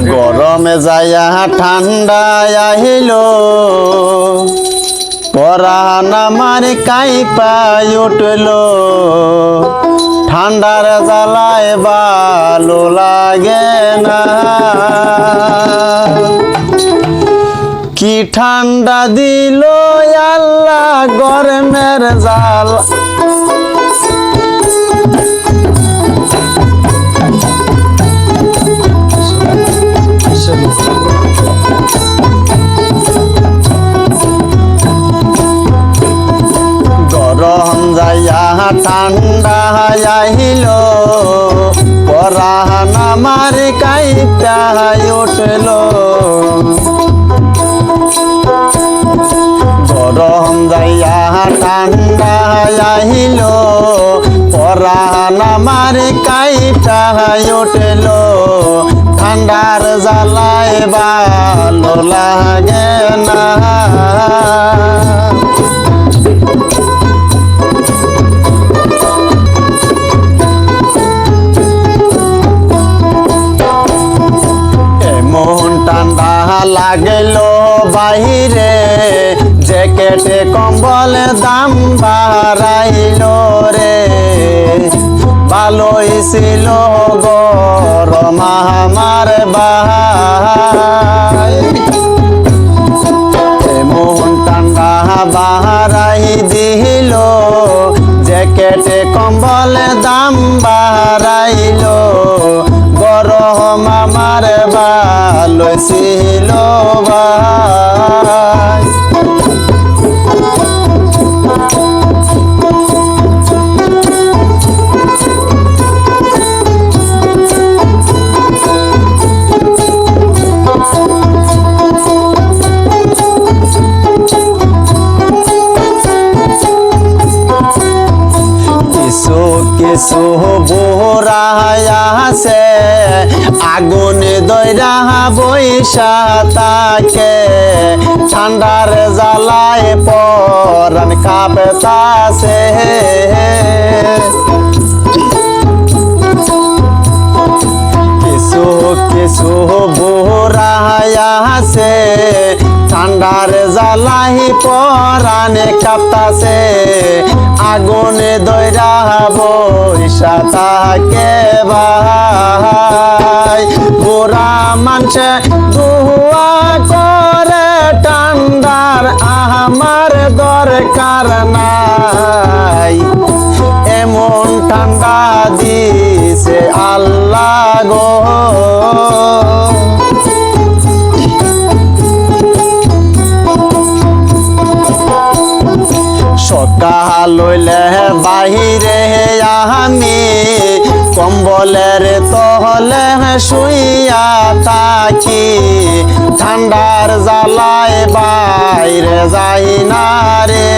গরমে যাইয়া ঠান্ডা আহিল পরাণ আমার কাইপাই উঠল ঠান্ডার জ্বালায় ভালো লাগে না কি ঠান্ডা দিল আল্লাহ গরমের জ্বালা গরম যাইয়া ঠান্ডা আহিল পরাণ আমার কাইপাই উঠল গরম যাইয়া ঠান্ডা আহিল পরাণ আমার কাইপাই উঠল ঠান্ডার জ্বালায় ভালো লাগে না ঠান্ডা লাগল বাহিরে জ্যাকেটে কম্বল দাম বাড়াইল রে ভালোই ছিল গরম আমার ভাই এমন ঠান্ডা বাড়াই দিল জ্যাকেটে কম্বল দাম বাড়াইল গরম আমার ভালো ছিল ভাই কিছু বোরাছে আগুনে দইরা বৈশা থাকে ঠান্ডার জ্বালায় পরাণ কাঁপতাছে কিছু কিছু বোরাছে ঠান্ডার জ্বালাই পরাণে কাঁপতাছে আগুনে দইরা বৈশা থাকে ভাই বুড়া মানুষে দুয়া করে ঠান্ডার আমার দরকার নাই এমন ঠান্ডা দিছে আল্লাহ গো সকাল হইলে বাহিরে আমি কম্বলের তহলে শুইয়া থাকি ঠান্ডার জ্বালায় বাইরে যাই না রে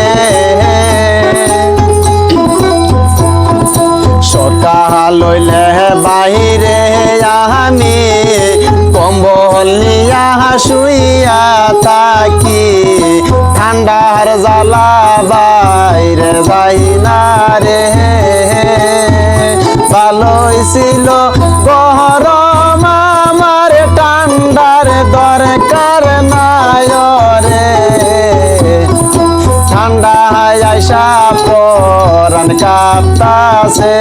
সকাল হইলে বাহিরে আমি কম্বল নিয়া শুইয়া থাকি ঠান্ডার জ্বালা বাইরে যাই না রে ভালোই ছিল গরম আমার ঠান্ডার দরকার নাই রে ঠান্ডা আইসা পরাণ কাঁপতাছে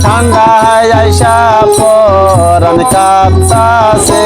ঠান্ডা আইসা পরাণ কাঁপতাছে